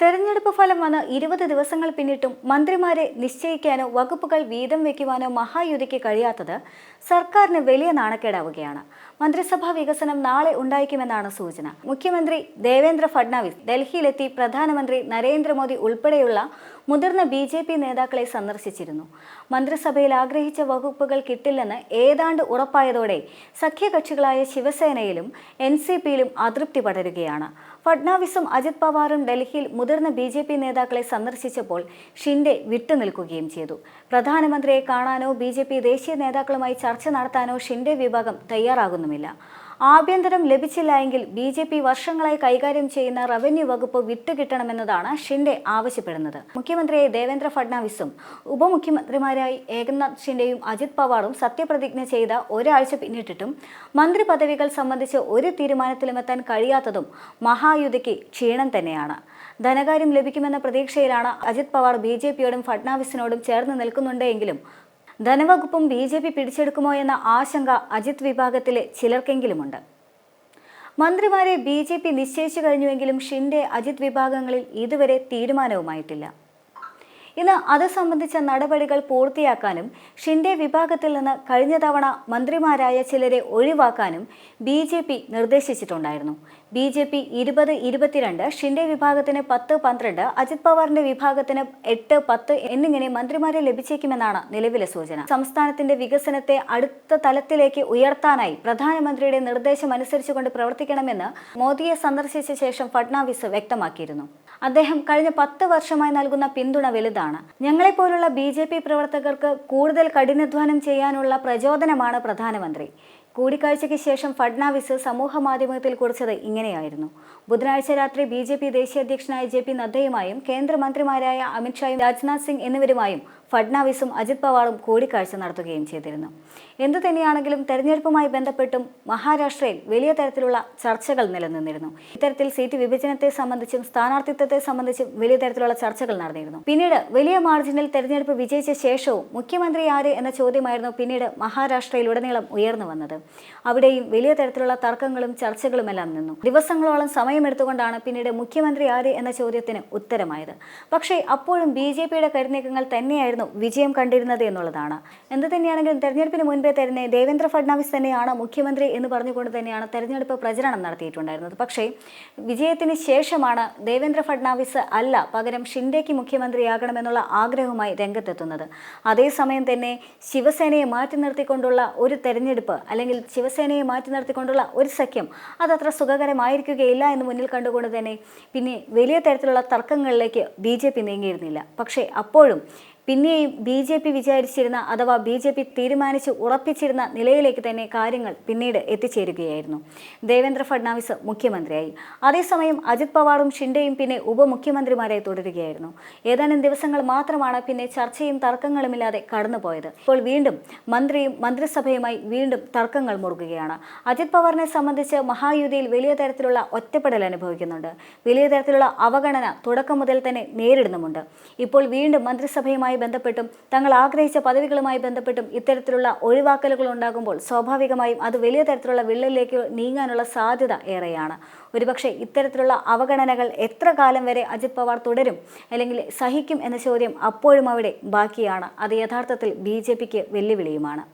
തെരഞ്ഞെടുപ്പ് ഫലം വന്ന് 20 ദിവസങ്ങൾ പിന്നിട്ടും മന്ത്രിമാരെ നിശ്ചയിക്കാനോ വകുപ്പുകൾ വീതം വയ്ക്കുവാനോ മഹായുതിക്ക് കഴിയാത്തത് സർക്കാരിന് വലിയ നാണക്കേടാവുകയാണ്. മന്ത്രിസഭാ വികസനം നാളെ ഉണ്ടായിരിക്കുമെന്നാണ് സൂചന. മുഖ്യമന്ത്രി ദേവേന്ദ്ര ഫഡ്നാവിസ് ഡൽഹിയിലെത്തി പ്രധാനമന്ത്രി നരേന്ദ്രമോദി ഉൾപ്പെടെയുള്ള മുതിർന്ന BJP നേതാക്കളെ സന്ദർശിച്ചിരുന്നു. മന്ത്രിസഭയിൽ ആഗ്രഹിച്ച വകുപ്പുകൾ കിട്ടില്ലെന്ന് ഏതാണ്ട് ഉറപ്പായതോടെ സഖ്യകക്ഷികളായ ശിവസേനയിലും NCPയിലും അതൃപ്തി പടരുകയാണ്. ഫഡ്നാവിസും അജിത് പവാറും ഡൽഹിയിൽ മുതിർന്ന BJP നേതാക്കളെ സന്ദർശിച്ചപ്പോൾ ഷിൻഡെ വിട്ടുനിൽക്കുകയും ചെയ്തു. പ്രധാനമന്ത്രിയെ കാണാനോ BJP ദേശീയ നേതാക്കളുമായി ചർച്ച നടത്താനോ ഷിൻഡെ വിഭാഗം തയ്യാറാകുന്നുമില്ല. ആഭ്യന്തരം ലഭിച്ചില്ല എങ്കിൽ BJP വർഷങ്ങളായി കൈകാര്യം ചെയ്യുന്ന റവന്യൂ വകുപ്പ് വിട്ടുകിട്ടണമെന്നതാണ് ഷിൻഡെ ആവശ്യപ്പെടുന്നത്. മുഖ്യമന്ത്രിയായി ദേവേന്ദ്ര ഫഡ്നാവിസും ഉപമുഖ്യമന്ത്രിമാരായി ഏകനാഥ് ഷിൻഡെയും അജിത് പവാറും സത്യപ്രതിജ്ഞ ചെയ്ത ഒരാഴ്ച പിന്നിട്ടിട്ടും മന്ത്രി പദവികൾ സംബന്ധിച്ച് ഒരു തീരുമാനത്തിലുമെത്താൻ കഴിയാത്തതും മഹായുതിക്ക് ക്ഷീണം തന്നെയാണ്. ധനകാര്യം ലഭിക്കുമെന്ന പ്രതീക്ഷയിലാണ് അജിത് പവാർ BJPയോടും ഫഡ്നാവിസിനോടും ചേർന്ന് നിൽക്കുന്നുണ്ടെങ്കിലും ധനവകുപ്പും BJP പിടിച്ചെടുക്കുമോ എന്ന ആശങ്ക അജിത് വിഭാഗത്തിലെ ചിലർക്കെങ്കിലുമുണ്ട്. മന്ത്രിമാരെ BJP നിശ്ചയിച്ചു കഴിഞ്ഞുവെങ്കിലും ഷിൻഡെ അജിത് വിഭാഗങ്ങളിൽ ഇതുവരെ തീരുമാനവുമായിട്ടില്ല. ഇന്ന് അത് സംബന്ധിച്ച നടപടികൾ പൂർത്തിയാക്കാനും ഷിൻഡെ വിഭാഗത്തിൽ നിന്ന് കഴിഞ്ഞ തവണ മന്ത്രിമാരായ ചിലരെ ഒഴിവാക്കാനും BJP നിർദ്ദേശിച്ചിട്ടുണ്ടായിരുന്നു. BJP 20-22, ഷിൻഡെ വിഭാഗത്തിന് 10-12, അജിത് പവാറിന്റെ വിഭാഗത്തിന് 8-10 എന്നിങ്ങനെ മന്ത്രിമാരെ ലഭിച്ചേക്കുമെന്നാണ് നിലവിലെ സൂചന. സംസ്ഥാനത്തിന്റെ വികസനത്തെ അടുത്ത തലത്തിലേക്ക് ഉയർത്താനായി പ്രധാനമന്ത്രിയുടെ നിർദ്ദേശം അനുസരിച്ചുകൊണ്ട് പ്രവർത്തിക്കണമെന്ന് മോദിയെ സന്ദർശിച്ച ശേഷം ഫഡ്നാവിസ് വ്യക്തമാക്കിയിരുന്നു. അദ്ദേഹം കഴിഞ്ഞ 10 വർഷമായി നൽകുന്ന പിന്തുണ വലുതാണ്. ഞങ്ങളെപ്പോലുള്ള BJP പ്രവർത്തകർക്ക് കൂടുതൽ കഠിനാധ്വാനം ചെയ്യാനുള്ള പ്രചോദനമാണ് പ്രധാനമന്ത്രി. കൂടിക്കാഴ്ചയ്ക്ക് ശേഷം ഫഡ്നാവിസ് സമൂഹ മാധ്യമത്തിൽ കുറിച്ചത് ഇങ്ങനെയായിരുന്നു. ബുധനാഴ്ച രാത്രി BJP ദേശീയ അധ്യക്ഷനായ JP നദ്ദയുമായും കേന്ദ്രമന്ത്രിമാരായ അമിത്ഷായും രാജ്നാഥ് സിംഗ് എന്നിവരുമായും ഫഡ്നാവിസും അജിത് പവാറും കൂടിക്കാഴ്ച നടത്തുകയും ചെയ്തിരുന്നു. എന്തുതന്നെയാണെങ്കിലും തെരഞ്ഞെടുപ്പുമായി ബന്ധപ്പെട്ടും മഹാരാഷ്ട്രയിൽ വലിയ തരത്തിലുള്ള ചർച്ചകൾ നിലനിന്നിരുന്നു. ഇത്തരത്തിൽ സീറ്റ് വിഭജനത്തെ സംബന്ധിച്ചും സ്ഥാനാർത്ഥിത്വത്തെ സംബന്ധിച്ചും വലിയ തരത്തിലുള്ള ചർച്ചകൾ നടന്നിരുന്നു. പിന്നീട് വലിയ മാർജിനിൽ തെരഞ്ഞെടുപ്പ് വിജയിച്ച ശേഷവും മുഖ്യമന്ത്രി ആര് എന്ന ചോദ്യമായിരുന്നു പിന്നീട് മഹാരാഷ്ട്രയിലുടനീളം ഉയർന്നു വന്നത്. അവിടെയും വലിയ തരത്തിലുള്ള തർക്കങ്ങളും ചർച്ചകളുമെല്ലാം നിന്നു. ദിവസങ്ങളോളം സമയമെടുത്തുകൊണ്ടാണ് പിന്നീട് മുഖ്യമന്ത്രി ആര് എന്ന ചോദ്യത്തിന് ഉത്തരമായത്. പക്ഷേ അപ്പോഴും BJPയുടെ കരുനീക്കങ്ങൾ തന്നെയായിരുന്നു വിജയം കണ്ടിരുന്നത് എന്നുള്ളതാണ്. എന്ത് തന്നെയാണെങ്കിലും തെരഞ്ഞെടുപ്പിന് മുൻപേ തന്നെ ദേവേന്ദ്ര ഫഡ്നാവിസ് തന്നെയാണ് മുഖ്യമന്ത്രി എന്ന് പറഞ്ഞുകൊണ്ട് തന്നെയാണ് തെരഞ്ഞെടുപ്പ് പ്രചരണം നടത്തിയിട്ടുണ്ടായിരുന്നത്. പക്ഷേ വിജയത്തിന് ശേഷമാണ് ദേവേന്ദ്ര ഫഡ്നാവിസ് അല്ല പകരം ഷിൻഡെക്ക് മുഖ്യമന്ത്രിയാകണമെന്നുള്ള ആഗ്രഹവുമായി രംഗത്തെത്തുന്നത്. അതേസമയം തന്നെ ശിവസേനയെ മാറ്റി നിർത്തിക്കൊണ്ടുള്ള ഒരു തെരഞ്ഞെടുപ്പ് അല്ലെങ്കിൽ ശിവസേനയെ മാറ്റി നിർത്തിക്കൊണ്ടുള്ള ഒരു സഖ്യം അതത്ര സുഖകരമായിരിക്കുകയില്ല എന്ന് മുന്നിൽ കണ്ടുകൊണ്ട് തന്നെ പിന്നെ വലിയ തരത്തിലുള്ള തർക്കങ്ങളിലേക്ക് BJP നീങ്ങിയിരുന്നില്ല. പക്ഷേ അപ്പോഴും പിന്നെയും BJP വിചാരിച്ചിരുന്ന അഥവാ BJP തീരുമാനിച്ച് ഉറപ്പിച്ചിരുന്ന നിലയിലേക്ക് തന്നെ കാര്യങ്ങൾ പിന്നീട് എത്തിച്ചേരുകയായിരുന്നു. ദേവേന്ദ്ര ഫഡ്നാവിസ് മുഖ്യമന്ത്രിയായി. അതേസമയം അജിത് പവാറും ഷിൻഡെയും പിന്നെ ഉപമുഖ്യമന്ത്രിമാരായി തുടരുകയായിരുന്നു. ഏതാനും ദിവസങ്ങൾ മാത്രമാണ് പിന്നെ ചർച്ചയും തർക്കങ്ങളുമില്ലാതെ കടന്നുപോയത്. ഇപ്പോൾ വീണ്ടും മന്ത്രിയും മന്ത്രിസഭയുമായി വീണ്ടും തർക്കങ്ങൾ മുറുകുകയാണ്. അജിത് പവാറിനെ സംബന്ധിച്ച് മഹായുതിയിൽ വലിയ തരത്തിലുള്ള ഒറ്റപ്പെടൽ അനുഭവിക്കുന്നുണ്ട്. വലിയ തരത്തിലുള്ള അവഗണന തുടക്കം മുതൽ തന്നെ നേരിടുന്നുമുണ്ട്. ഇപ്പോൾ വീണ്ടും മന്ത്രിസഭയുമായി ബന്ധപ്പെട്ടും തങ്ങൾ ആഗ്രഹിച്ച പദവികളുമായി ബന്ധപ്പെട്ടും ഇത്തരത്തിലുള്ള ഒഴിവാക്കലുകൾ ഉണ്ടാകുമ്പോൾ സ്വാഭാവികമായും അത് വലിയ തരത്തിലുള്ള വിള്ളലിലേക്ക് നീങ്ങാനുള്ള സാധ്യത ഏറെയാണ്. ഒരുപക്ഷെ ഇത്തരത്തിലുള്ള അവഗണനകൾ എത്ര കാലം വരെ അജിത് പവാർ തുടരും അല്ലെങ്കിൽ സഹിക്കും എന്ന ചോദ്യം അപ്പോഴും അവിടെ ബാക്കിയാണ്. അത് യഥാർത്ഥത്തിൽ BJPക്ക് വെല്ലുവിളിയുമാണ്.